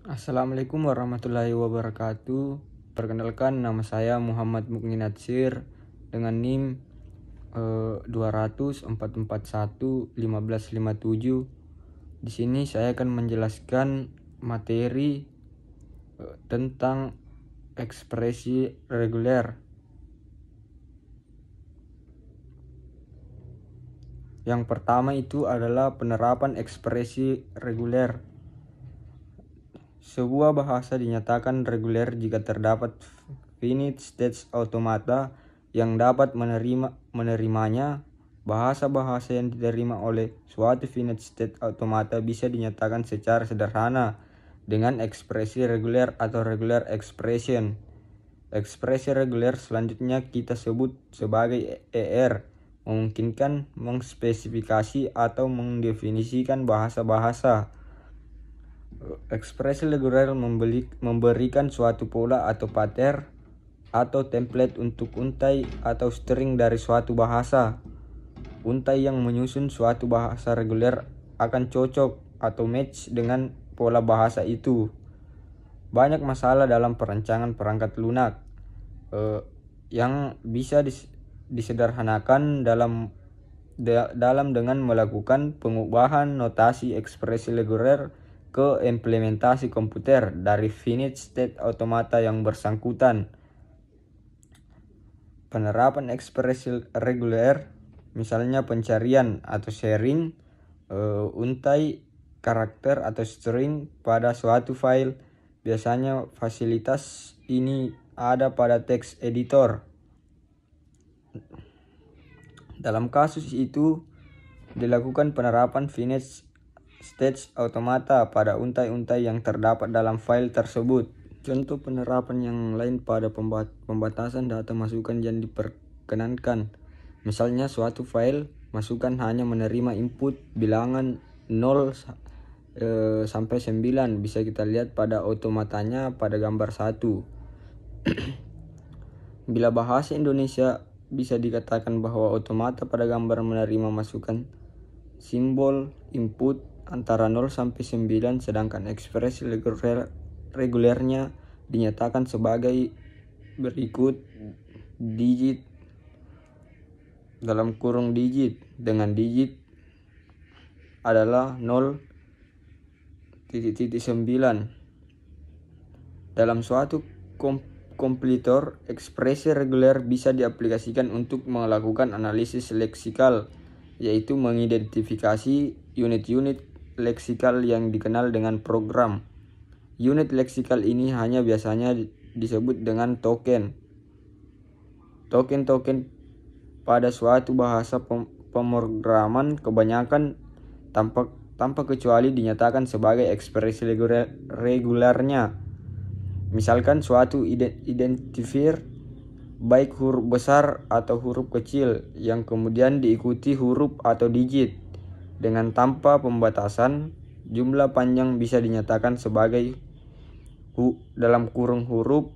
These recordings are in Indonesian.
Assalamualaikum warahmatullahi wabarakatuh. Perkenalkan, nama saya Muhammad Mukni Natsir dengan NIM 20044111557. Di sini saya akan menjelaskan materi tentang ekspresi reguler. Yang pertama itu adalah penerapan ekspresi reguler. Sebuah bahasa dinyatakan reguler jika terdapat finite state automata yang dapat menerimanya. Bahasa-bahasa yang diterima oleh suatu finite state automata bisa dinyatakan secara sederhana dengan ekspresi reguler atau regular expression. Ekspresi reguler selanjutnya kita sebut sebagai ER, memungkinkan mengspesifikasi atau mendefinisikan bahasa-bahasa. Ekspresi reguler memberikan suatu pola atau pattern atau template untuk untai atau string dari suatu bahasa. Untai yang menyusun suatu bahasa reguler akan cocok atau match dengan pola bahasa itu. Banyak masalah dalam perancangan perangkat lunak yang bisa disederhanakan dalam dengan melakukan pengubahan notasi ekspresi reguler ke implementasi komputer dari finite state automata yang bersangkutan. Penerapan ekspresi reguler, misalnya pencarian atau sharing untai karakter atau string pada suatu file. Biasanya fasilitas ini ada pada text editor. Dalam kasus itu dilakukan penerapan finite state automata pada untai-untai yang terdapat dalam file tersebut. Contoh penerapan yang lain pada pembatasan data masukan yang diperkenankan. Misalnya suatu file masukan hanya menerima input bilangan 0 sampai 9. Bisa kita lihat pada otomatanya pada gambar 1. Bila bahasa Indonesia bisa dikatakan bahwa otomata pada gambar menerima masukan simbol input antara 0 sampai 9, sedangkan ekspresi regulernya dinyatakan sebagai berikut: digit dalam kurung digit dengan digit adalah 0.9. Dalam suatu kompilator, ekspresi reguler bisa diaplikasikan untuk melakukan analisis leksikal, yaitu mengidentifikasi unit-unit leksikal yang dikenal dengan program. Unit leksikal ini biasanya disebut dengan token. Token-token pada suatu bahasa pemrograman kebanyakan tanpa kecuali dinyatakan sebagai ekspresi regulernya. Misalkan suatu identifier baik huruf besar atau huruf kecil yang kemudian diikuti huruf atau digit dengan tanpa pembatasan. Jumlah panjang bisa dinyatakan sebagai dalam kurung huruf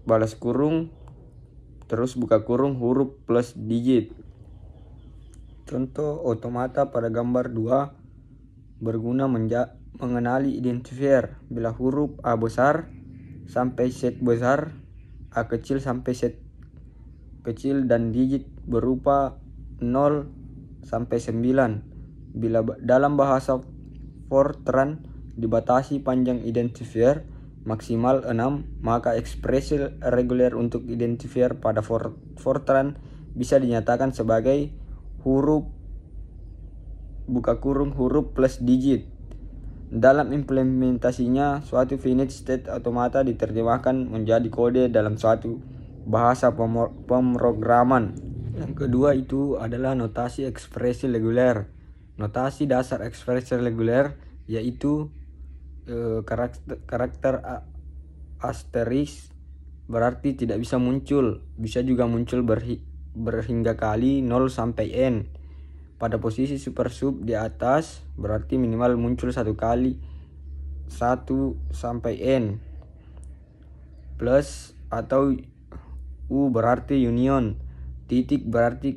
balas kurung terus buka kurung huruf plus digit. Contoh otomata pada gambar 2 berguna mengenali identifier bila huruf A besar sampai Z besar, A kecil sampai Z kecil, dan digit berupa 0 sampai 9. Bila dalam bahasa Fortran dibatasi panjang identifier maksimal 6, maka ekspresi reguler untuk identifier pada Fortran bisa dinyatakan sebagai huruf buka kurung huruf plus digit. Dalam implementasinya, suatu finite state automata diterjemahkan menjadi kode dalam suatu bahasa pemrograman. Yang kedua itu adalah notasi ekspresi reguler. Notasi dasar ekspresi reguler yaitu karakter asterisk, berarti tidak bisa muncul. Bisa juga muncul berhingga kali 0 sampai n. Pada posisi super sub di atas berarti minimal muncul 1 kali 1 sampai n. Plus atau U berarti union. Titik berarti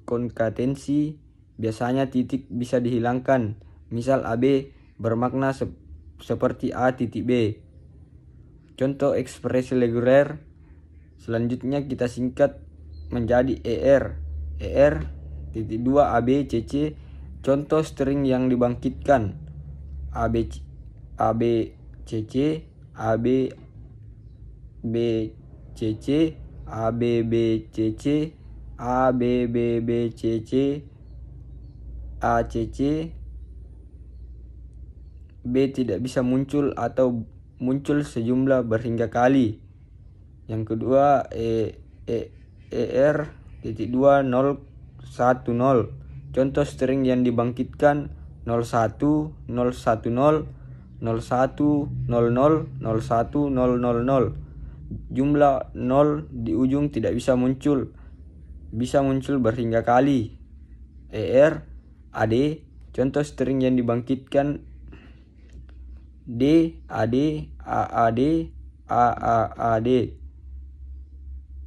konkatensi. Biasanya titik bisa dihilangkan. Misal AB bermakna seperti A titik B. Contoh ekspresi reguler selanjutnya kita singkat menjadi ER. ER titik 2 AB CC. Contoh string yang dibangkitkan AB CC, AB BCC, ABBCC, ABBBCC, ACC. B tidak bisa muncul atau muncul sejumlah berhingga kali. Yang kedua ER titik 2 010. Contoh string yang dibangkitkan 01 010 01 00 01 000. Jumlah 0 di ujung tidak bisa muncul berhingga kali. ER AD. Contoh string yang dibangkitkan D AD AAD AAAD.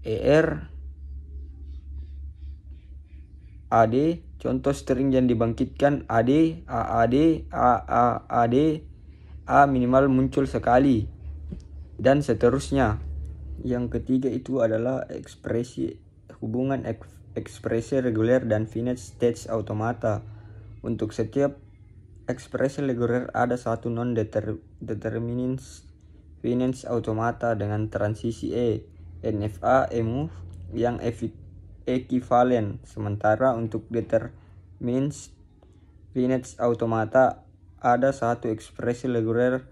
ER AD. Contoh string yang dibangkitkan AD AAD AAAD. A minimal muncul sekali dan seterusnya. Yang ketiga itu adalah hubungan ekspresi reguler dan finite state automata. Untuk setiap ekspresi reguler ada satu non-determinist finite automata dengan transisi NFA move yang ekivalen. Sementara untuk determinist finite automata ada satu ekspresi reguler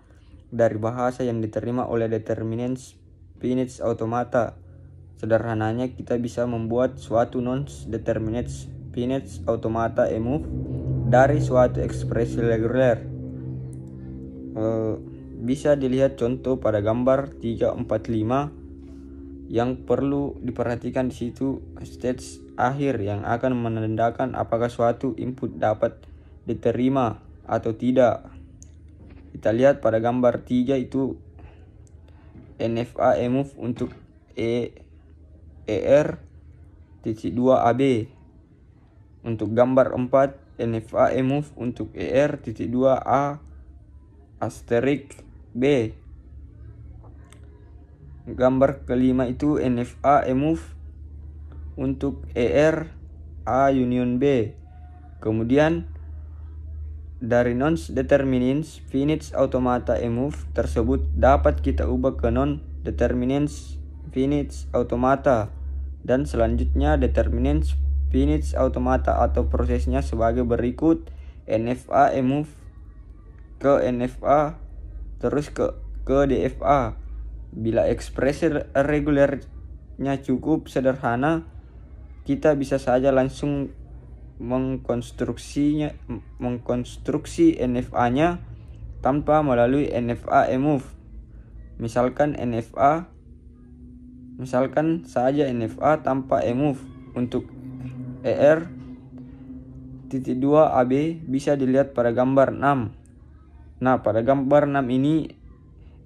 dari bahasa yang diterima oleh determinist finite automata. Sederhananya kita bisa membuat suatu non-determinist finite automata move dari suatu ekspresi reguler. Bisa dilihat contoh pada gambar 345. Yang perlu diperhatikan di situ stage akhir yang akan menandakan apakah suatu input dapat diterima atau tidak. Kita lihat pada gambar 3 itu NFA move untuk ER titik 2 AB. Untuk gambar 4 NFA move untuk ER titik 2 A asterisk B. Gambar kelima itu NFA move untuk ER A union B. Kemudian dari non-determinist finite automata move tersebut dapat kita ubah ke non-determinist finite automata, dan selanjutnya determinist finite automata atau prosesnya sebagai berikut: NFA move ke NFA terus ke DFA. Bila ekspresi regulernya cukup sederhana, kita bisa saja langsung mengkonstruksi NFA-nya tanpa melalui NFA move. Misalkan saja NFA tanpa move untuk ER titik 2 AB bisa dilihat pada gambar 6. Nah, pada gambar 6 ini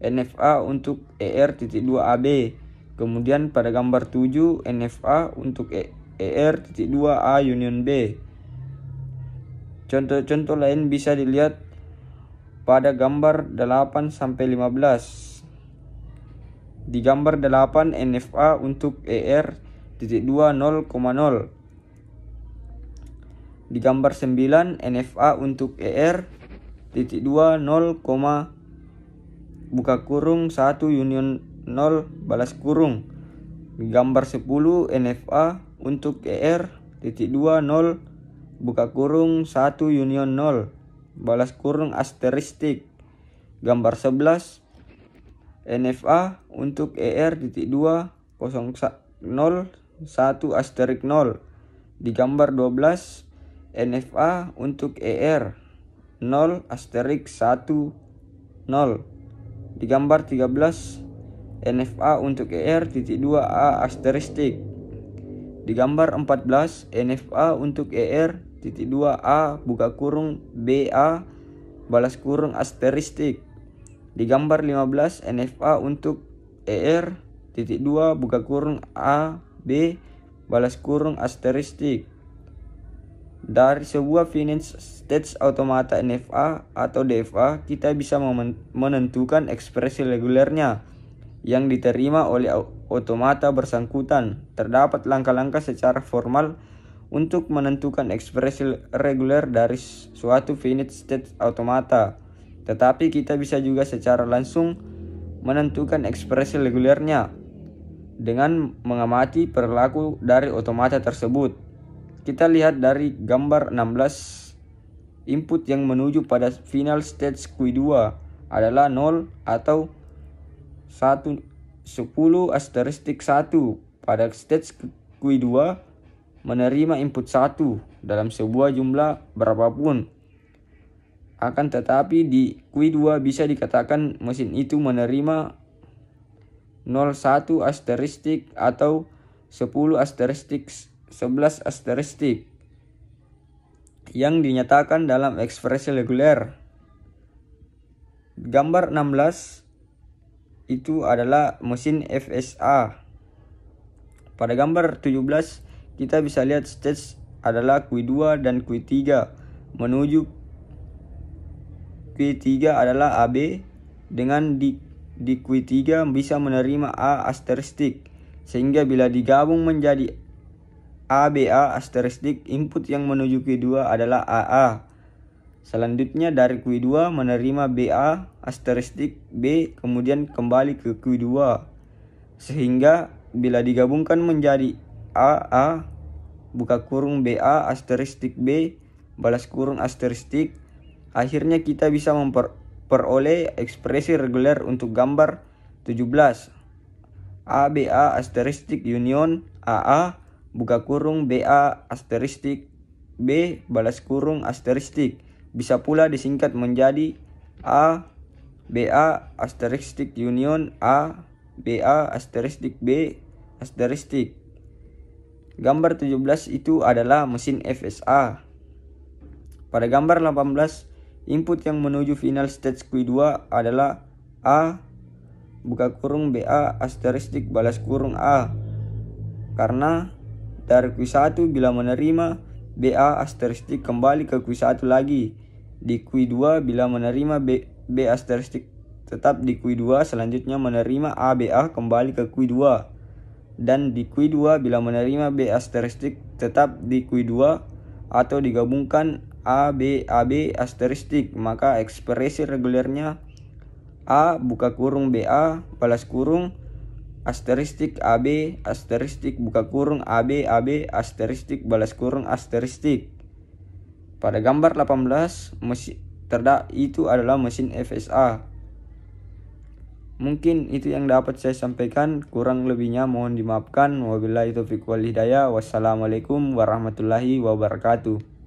NFA untuk ER titik 2 AB. Kemudian pada gambar 7 NFA untuk ER titik 2 A union B. Contoh-contoh lain bisa dilihat pada gambar 8 sampai 15. Di gambar 8 NFA untuk ER titik 2 0,0. Di gambar 9 NFA untuk ER titik 2 0, buka kurung 1 union 0 balas kurung. Di gambar 10 NFA untuk ER titik 2 0, buka kurung 1 union 0 balas kurung asteristik. Gambar 11 NFA untuk ER titik 2 0 1 asterik 0. Di gambar 12 NFA untuk ER 0 asterik 1 0. Di gambar 13 NFA untuk ER titik 2 A asteristik. Di gambar 14 NFA untuk ER titik 2 A buka kurung BA balas kurung asteristik. Di gambar 15 NFA untuk ER titik 2 buka kurung A B balas kurung asteristik. Dari sebuah finite state automata NFA atau DFA, kita bisa menentukan ekspresi regulernya yang diterima oleh automata bersangkutan. Terdapat langkah-langkah secara formal untuk menentukan ekspresi reguler dari suatu finite state automata, tetapi kita bisa juga secara langsung menentukan ekspresi regulernya dengan mengamati perilaku dari automata tersebut. Kita lihat dari gambar 16, input yang menuju pada final state Q2 adalah 0 atau 10 asterisk 1. Pada stage Q2 menerima input 1 dalam sebuah jumlah berapapun. Akan tetapi di Q2 bisa dikatakan mesin itu menerima 01 asterisk atau 10 asterisk 11 asterisk yang dinyatakan dalam ekspresi reguler. Gambar 16 itu adalah mesin FSA. Pada gambar 17 kita bisa lihat stage adalah Q2 dan Q3. Menuju Q3 adalah AB, dengan di Q3 bisa menerima A asterisk, sehingga bila digabung menjadi ABA asterisk, input yang menuju Q2 adalah AA. Selanjutnya dari Q2 menerima BA asterisk B, kemudian kembali ke Q2, sehingga bila digabungkan menjadi AA buka kurung BA asterisk B balas kurung asterisk, akhirnya kita bisa memperoleh ekspresi reguler untuk gambar 17. ABA asterisk union AA buka kurung BA asterisk B balas kurung asterisk. Bisa pula disingkat menjadi A BA asterisk union A BA asterisk B asterisk. Gambar 17 itu adalah mesin FSA. Pada gambar 18, input yang menuju final stage Q2 adalah A buka kurung BA asterisk balas kurung A. Karena dari Q1 bila menerima BA asterisk kembali ke Q1 lagi. Di Q2 bila menerima B asterisk tetap di Q2, selanjutnya menerima ABA kembali ke Q2. Dan di Q2 bila menerima B asterisk tetap di Q2 atau digabungkan AB asterisk, maka ekspresi regulernya A buka kurung BA balas kurung asterisk AB asterisk buka kurung AB asterisk balas kurung asterisk. Pada gambar 18 itu adalah mesin FSA. Mungkin itu yang dapat saya sampaikan, kurang lebihnya mohon dimaafkan. Wabillahi taufiq wal hidayah. Wassalamualaikum warahmatullahi wabarakatuh.